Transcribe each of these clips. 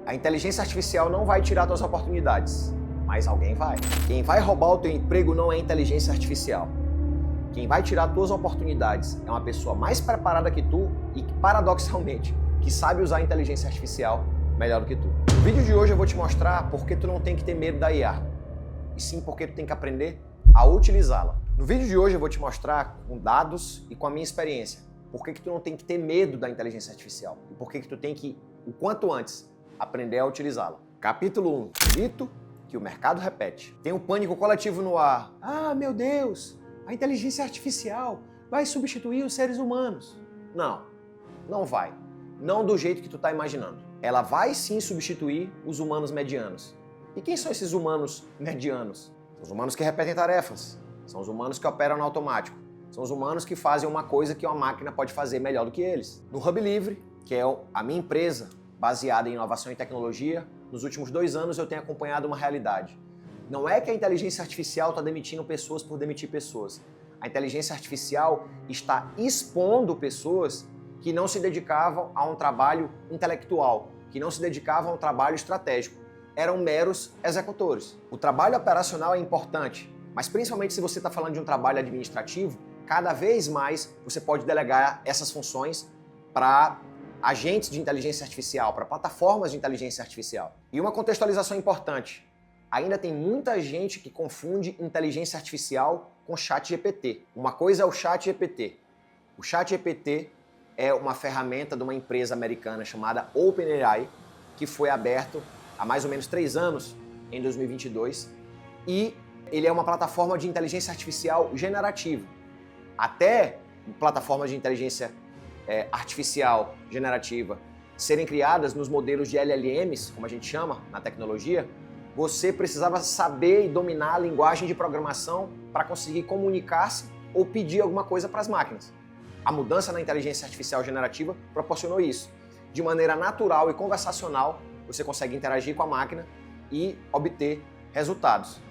A inteligência artificial não vai tirar suas oportunidades, mas alguém vai. Quem vai roubar o teu emprego não é a inteligência artificial. Quem vai tirar tuas oportunidades é uma pessoa mais preparada que tu e que, paradoxalmente, que sabe usar a inteligência artificial melhor do que tu. No vídeo de hoje eu vou te mostrar por que tu não tem que ter medo da IA, e sim porque tu tem que aprender a utilizá-la. No vídeo de hoje eu vou te mostrar com dados e com a minha experiência por que tu não tem que ter medo da inteligência artificial e por que tu tem que, o quanto antes, aprender a utilizá-la. Capítulo 1. Mito que o mercado repete. Tem um pânico coletivo no ar. Ah, meu Deus, a inteligência artificial vai substituir os seres humanos. Não, não vai. Não do jeito que tu tá imaginando. Ela vai sim substituir os humanos medianos. E quem são esses humanos medianos? São os humanos que repetem tarefas. São os humanos que operam no automático. São os humanos que fazem uma coisa que uma máquina pode fazer melhor do que eles. No Hub Livre, que é a minha empresa baseada em inovação e tecnologia, nos últimos 2 anos eu tenho acompanhado uma realidade. Não é que a inteligência artificial está demitindo pessoas por demitir pessoas. A inteligência artificial está expondo pessoas que não se dedicavam a um trabalho intelectual, que não se dedicavam a um trabalho estratégico. Eram meros executores. O trabalho operacional é importante, mas principalmente se você está falando de um trabalho administrativo, cada vez mais você pode delegar essas funções para agentes de inteligência artificial, para plataformas de inteligência artificial. E uma contextualização importante. Ainda tem muita gente que confunde inteligência artificial com ChatGPT. Uma coisa é o ChatGPT. O ChatGPT é uma ferramenta de uma empresa americana chamada OpenAI, que foi aberto há mais ou menos 3 anos, em 2022, e ele é uma plataforma de inteligência artificial generativa. Até plataformas de inteligência artificial generativa serem criadas nos modelos de LLMs, como a gente chama na tecnologia, você precisava saber e dominar a linguagem de programação para conseguir comunicar-se ou pedir alguma coisa para as máquinas. A mudança na inteligência artificial generativa proporcionou isso. De maneira natural e conversacional, você consegue interagir com a máquina e obter resultados.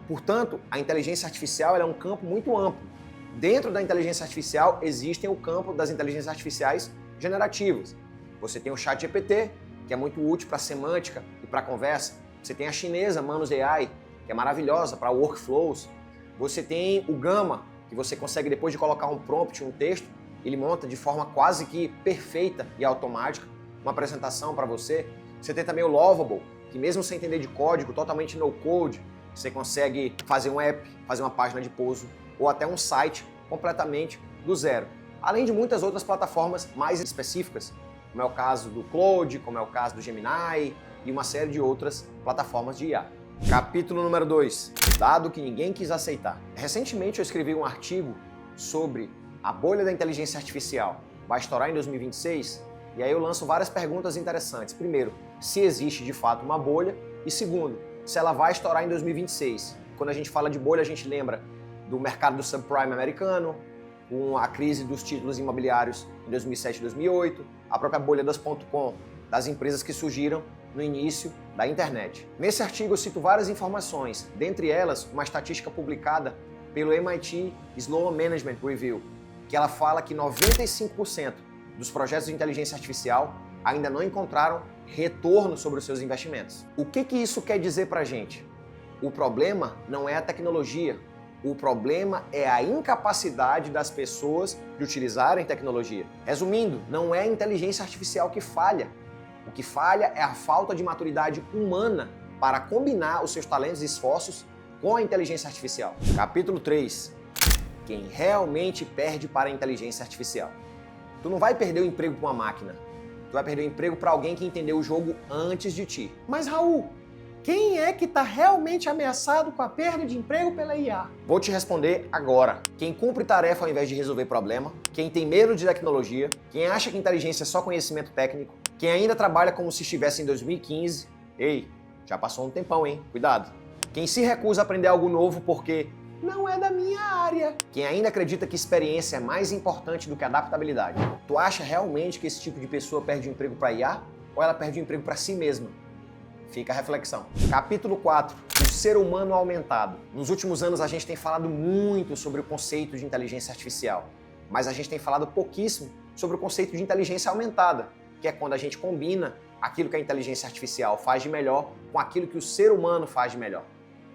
Portanto, a inteligência artificial é um campo muito amplo. Dentro da inteligência artificial existem o campo das inteligências artificiais generativas. Você tem o ChatGPT, que é muito útil para semântica e para conversa. Você tem a chinesa Manus AI, que é maravilhosa para workflows. Você tem o Gama, que você consegue, depois de colocar um prompt, um texto, ele monta de forma quase que perfeita e automática uma apresentação para você. Você tem também o Lovable, que mesmo sem entender de código, totalmente no code, você consegue fazer um app, fazer uma página de pouso ou até um site completamente do zero. Além de muitas outras plataformas mais específicas, como é o caso do Claude, como é o caso do Gemini e uma série de outras plataformas de IA. Capítulo número 2. Dado que ninguém quis aceitar. Recentemente eu escrevi um artigo sobre a bolha da inteligência artificial. Vai estourar em 2026? E aí eu lanço várias perguntas interessantes. Primeiro, se existe de fato uma bolha. E segundo, se ela vai estourar em 2026. Quando a gente fala de bolha, a gente lembra do mercado do subprime americano, com a crise dos títulos imobiliários em 2007 e 2008, a própria bolha das .com, das empresas que surgiram no início da internet. Nesse artigo eu cito várias informações, dentre elas uma estatística publicada pelo MIT Sloan Management Review, que ela fala que 95% dos projetos de inteligência artificial ainda não encontraram retorno sobre os seus investimentos. O que isso quer dizer pra gente? O problema não é a tecnologia, o problema é a incapacidade das pessoas de utilizarem tecnologia. Resumindo, não é a inteligência artificial que falha. O que falha é a falta de maturidade humana para combinar os seus talentos e esforços com a inteligência artificial. Capítulo 3. Quem realmente perde para a inteligência artificial. Tu não vai perder o emprego para uma máquina. Tu vai perder o emprego para alguém que entendeu o jogo antes de ti. Mas Raul, quem é que está realmente ameaçado com a perda de emprego pela IA? Vou te responder agora. Quem cumpre tarefa ao invés de resolver problema, quem tem medo de tecnologia, quem acha que inteligência é só conhecimento técnico, quem ainda trabalha como se estivesse em 2015. Ei, já passou um tempão, hein? Cuidado. Quem se recusa a aprender algo novo porque não é da minha área. Quem ainda acredita que experiência é mais importante do que adaptabilidade. Tu acha realmente que esse tipo de pessoa perde o emprego para IA ou ela perde o emprego para si mesma? Fica a reflexão. Capítulo 4. O ser humano aumentado. Nos últimos anos a gente tem falado muito sobre o conceito de inteligência artificial, mas a gente tem falado pouquíssimo sobre o conceito de inteligência aumentada, que é quando a gente combina aquilo que a inteligência artificial faz de melhor com aquilo que o ser humano faz de melhor.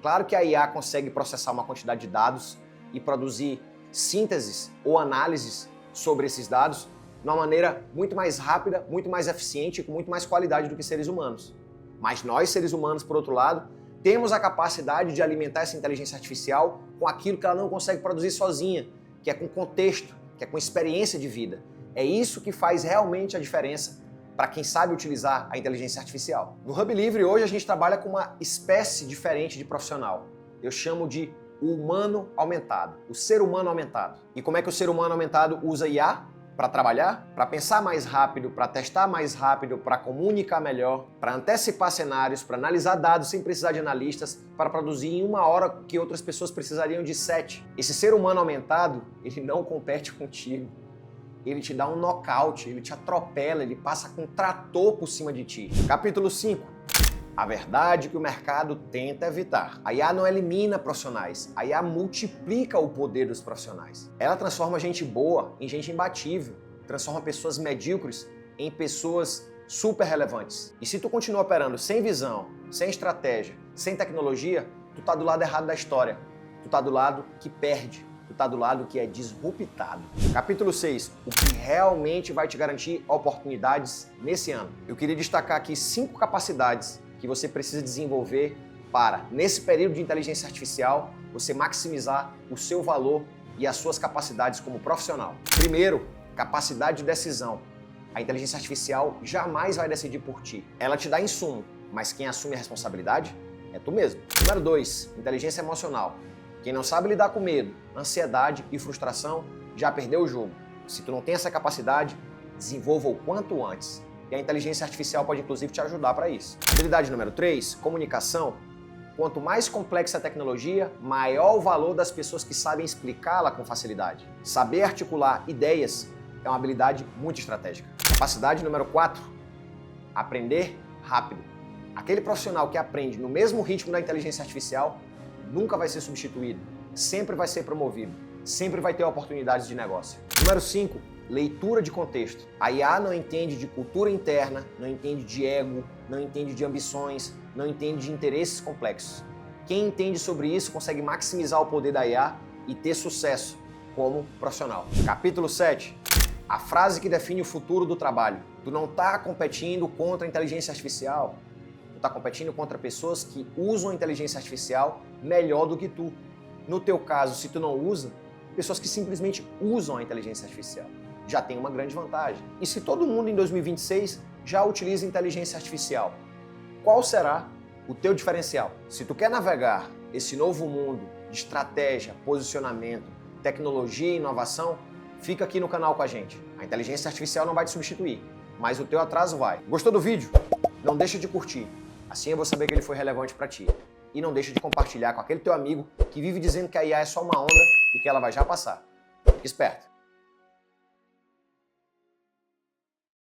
Claro que a IA consegue processar uma quantidade de dados e produzir sínteses ou análises sobre esses dados de uma maneira muito mais rápida, muito mais eficiente e com muito mais qualidade do que seres humanos. Mas nós, seres humanos, por outro lado, temos a capacidade de alimentar essa inteligência artificial com aquilo que ela não consegue produzir sozinha, que é com contexto, que é com experiência de vida. É isso que faz realmente a diferença para quem sabe utilizar a inteligência artificial. No Hub Livre, hoje, a gente trabalha com uma espécie diferente de profissional. Eu chamo de o humano aumentado, o ser humano aumentado. E como é que o ser humano aumentado usa IA para trabalhar? Para pensar mais rápido, para testar mais rápido, para comunicar melhor, para antecipar cenários, para analisar dados sem precisar de analistas, para produzir em 1 hora que outras pessoas precisariam de 7. Esse ser humano aumentado, ele não compete contigo. Ele te dá um nocaute, ele te atropela, ele passa com um trator por cima de ti. Capítulo 5. A verdade que o mercado tenta evitar. A IA não elimina profissionais, a IA multiplica o poder dos profissionais. Ela transforma gente boa em gente imbatível, transforma pessoas medíocres em pessoas super relevantes. E se tu continua operando sem visão, sem estratégia, sem tecnologia, tu tá do lado errado da história. Tu tá do lado que perde. Tu tá do lado que é disruptado. Capítulo 6. O que realmente vai te garantir oportunidades nesse ano. Eu queria destacar aqui 5 capacidades que você precisa desenvolver para, nesse período de inteligência artificial, você maximizar o seu valor e as suas capacidades como profissional. Primeiro, capacidade de decisão. A inteligência artificial jamais vai decidir por ti. Ela te dá insumo, mas quem assume a responsabilidade é tu mesmo. Número 2, inteligência emocional. Quem não sabe lidar com medo, ansiedade e frustração já perdeu o jogo. Se tu não tem essa capacidade, desenvolva o quanto antes. E a inteligência artificial pode inclusive te ajudar para isso. Habilidade número 3, comunicação. Quanto mais complexa a tecnologia, maior o valor das pessoas que sabem explicá-la com facilidade. Saber articular ideias é uma habilidade muito estratégica. Capacidade número 4, aprender rápido. Aquele profissional que aprende no mesmo ritmo da inteligência artificial nunca vai ser substituído, sempre vai ser promovido, sempre vai ter oportunidades de negócio. Número 5, leitura de contexto. A IA não entende de cultura interna, não entende de ego, não entende de ambições, não entende de interesses complexos. Quem entende sobre isso consegue maximizar o poder da IA e ter sucesso como profissional. Capítulo 7. A frase que define o futuro do trabalho. Tu não está competindo contra a inteligência artificial. Tu está competindo contra pessoas que usam a inteligência artificial melhor do que tu. No teu caso, se tu não usa, pessoas que simplesmente usam a inteligência artificial. Já tem uma grande vantagem. E se todo mundo em 2026 já utiliza inteligência artificial, qual será o teu diferencial? Se tu quer navegar esse novo mundo de estratégia, posicionamento, tecnologia e inovação, fica aqui no canal com a gente. A inteligência artificial não vai te substituir, mas o teu atraso vai. Gostou do vídeo? Não deixa de curtir. Assim eu vou saber que ele foi relevante para ti. E não deixa de compartilhar com aquele teu amigo que vive dizendo que a IA é só uma onda e que ela vai já passar. Fique esperto.